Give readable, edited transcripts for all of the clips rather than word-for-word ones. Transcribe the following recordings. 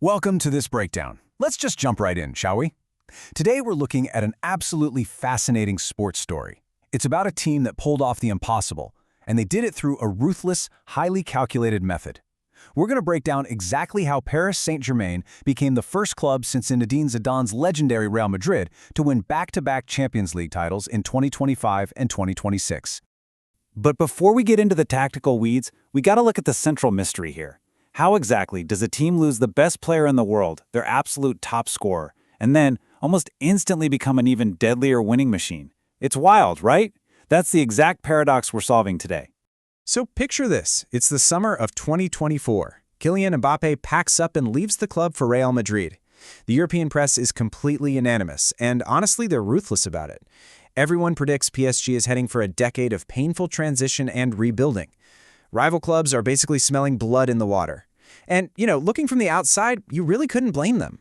Welcome to this breakdown. Let's just jump right in, shall we? Today we're looking at an absolutely fascinating sports story. It's about a team that pulled off the impossible, and they did it through a ruthless, highly calculated method. We're going to break down exactly how Paris Saint-Germain became the first club since Zinédine Zidane's legendary Real Madrid to win back-to-back Champions League titles in 2025 and 2026. But before we get into the tactical weeds, we got to look at the central mystery here. How exactly does a team lose the best player in the world, their absolute top scorer, and then almost instantly become an even deadlier winning machine? It's wild, right? That's the exact paradox we're solving today. So picture this. It's the summer of 2024. Kylian Mbappé packs up and leaves the club for Real Madrid. The European press is completely unanimous, and honestly, they're ruthless about it. Everyone predicts PSG is heading for a decade of painful transition and rebuilding. Rival clubs are basically smelling blood in the water. And, looking from the outside, you really couldn't blame them.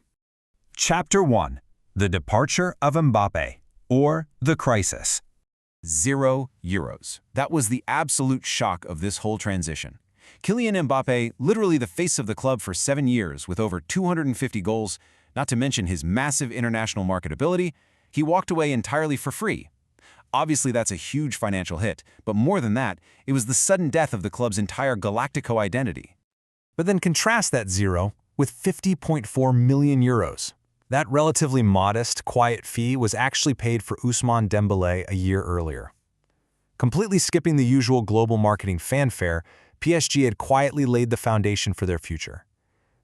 Chapter 1. The Departure of Mbappé, or The Crisis. €0. That was the absolute shock of this whole transition. Kylian Mbappé, literally the face of the club for 7 years with over 250 goals, not to mention his massive international marketability, he walked away entirely for free. Obviously, that's a huge financial hit, but more than that, it was the sudden death of the club's entire galactico identity. But then contrast that zero with €50.4 million. That relatively modest, quiet fee was actually paid for Ousmane Dembélé a year earlier. Completely skipping the usual global marketing fanfare, PSG had quietly laid the foundation for their future.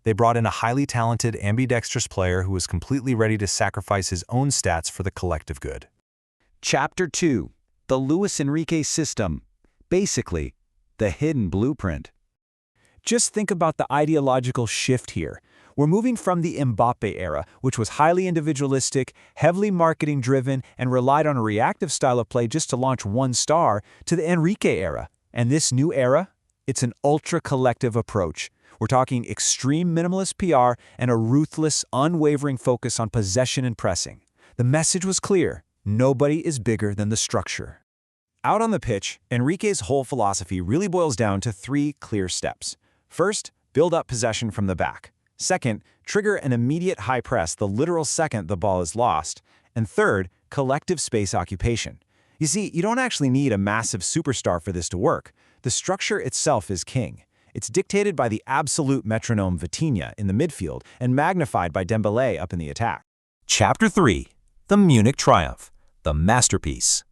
They brought in a highly talented, ambidextrous player who was completely ready to sacrifice his own stats for the collective good. Chapter 2. The Luis Enrique System. Basically, the hidden blueprint. Just think about the ideological shift here. We're moving from the Mbappé era, which was highly individualistic, heavily marketing-driven, and relied on a reactive style of play just to launch one star, to the Enrique era. And this new era? It's an ultra-collective approach. We're talking extreme minimalist PR and a ruthless, unwavering focus on possession and pressing. The message was clear. Nobody is bigger than the structure. Out on the pitch, Enrique's whole philosophy really boils down to 3 clear steps. First, build up possession from the back. Second, trigger an immediate high press the literal second the ball is lost. And third, collective space occupation. You see, you don't actually need a massive superstar for this to work. The structure itself is king. It's dictated by the absolute metronome Vitinha in the midfield and magnified by Dembélé up in the attack. Chapter 3. The Munich Triumph. The Masterpiece.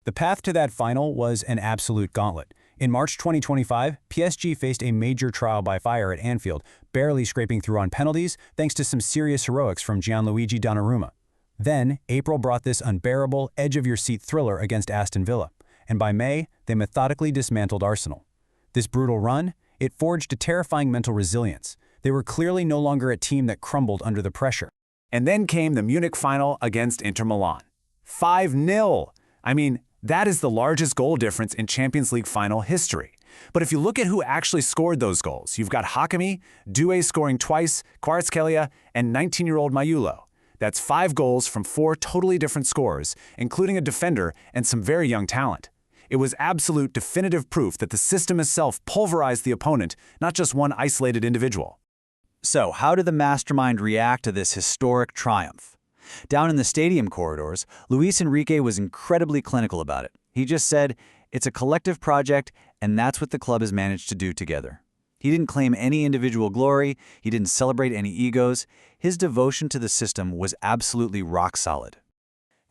The path to that final was an absolute gauntlet. In March 2025, PSG faced a major trial by fire at Anfield, barely scraping through on penalties thanks to some serious heroics from Gianluigi Donnarumma. Then, April brought this unbearable, edge-of-your-seat thriller against Aston Villa, and by May, they methodically dismantled Arsenal. This brutal run, it forged a terrifying mental resilience. They were clearly no longer a team that crumbled under the pressure. And then came the Munich final against Inter Milan. 5-0! I mean, that is the largest goal difference in Champions League final history. But if you look at who actually scored those goals, you've got Hakimi, Doué scoring twice, Kvaratskhelia, and 19-year-old Mayulo. That's 5 goals from 4 totally different scorers, including a defender and some very young talent. It was absolute definitive proof that the system itself pulverized the opponent, not just one isolated individual. So, how did the mastermind react to this historic triumph? Down in the stadium corridors, Luis Enrique was incredibly clinical about it. He just said, it's a collective project, and that's what the club has managed to do together. He didn't claim any individual glory, he didn't celebrate any egos. His devotion to the system was absolutely rock solid.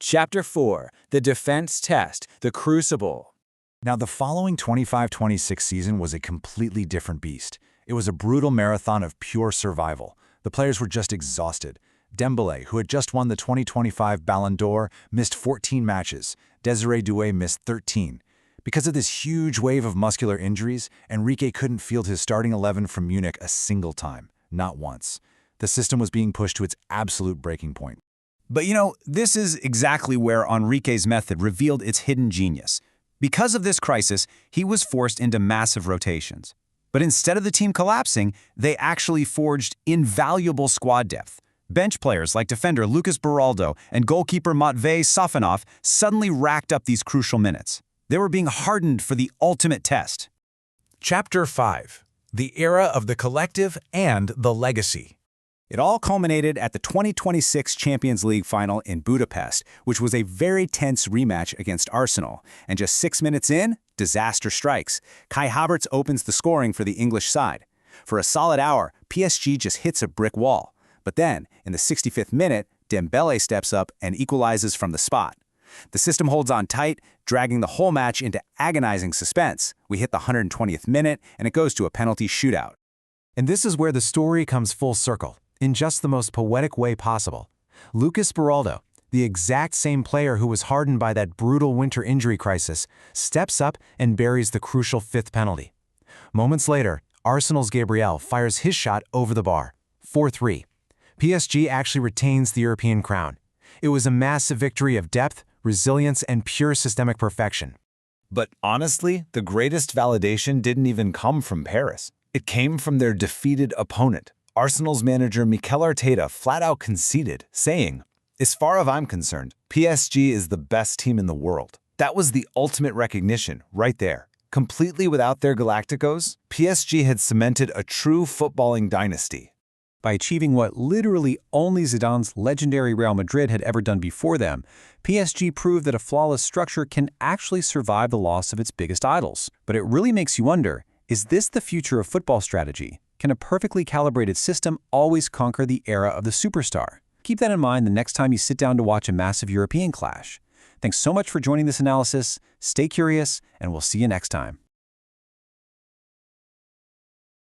Chapter 4. The Defense Test. The Crucible. Now, the following 25-26 season was a completely different beast. It was a brutal marathon of pure survival. The players were just exhausted. Dembélé, who had just won the 2025 Ballon d'Or, missed 14 matches. Désiré Doué missed 13. Because of this huge wave of muscular injuries, Enrique couldn't field his starting 11 from Munich a single time, not once. The system was being pushed to its absolute breaking point. But this is exactly where Enrique's method revealed its hidden genius. Because of this crisis, he was forced into massive rotations. But instead of the team collapsing, they actually forged invaluable squad depth. Bench players like defender Lucas Beraldo and goalkeeper Matvei Safonov suddenly racked up these crucial minutes. They were being hardened for the ultimate test. Chapter 5. The Era of the Collective and the Legacy. It all culminated at the 2026 Champions League final in Budapest, which was a very tense rematch against Arsenal. And just 6 minutes in, disaster strikes. Kai Havertz opens the scoring for the English side. For a solid hour, PSG just hits a brick wall. But then, in the 65th minute, Dembélé steps up and equalizes from the spot. The system holds on tight, dragging the whole match into agonizing suspense. We hit the 120th minute, and it goes to a penalty shootout. And this is where the story comes full circle, in just the most poetic way possible. Lucas Beraldo, the exact same player who was hardened by that brutal winter injury crisis, steps up and buries the crucial fifth penalty. Moments later, Arsenal's Gabriel fires his shot over the bar. 4-3. PSG actually retains the European crown. It was a massive victory of depth, resilience, and pure systemic perfection. But honestly, the greatest validation didn't even come from Paris. It came from their defeated opponent. Arsenal's manager Mikel Arteta flat out conceded, saying, "As far as I'm concerned, PSG is the best team in the world." That was the ultimate recognition, right there. Completely without their Galacticos, PSG had cemented a true footballing dynasty. By achieving what literally only Zidane's legendary Real Madrid had ever done before them, PSG proved that a flawless structure can actually survive the loss of its biggest idols. But it really makes you wonder, is this the future of football strategy? Can a perfectly calibrated system always conquer the era of the superstar? Keep that in mind the next time you sit down to watch a massive European clash. Thanks so much for joining this analysis. Stay curious, and we'll see you next time.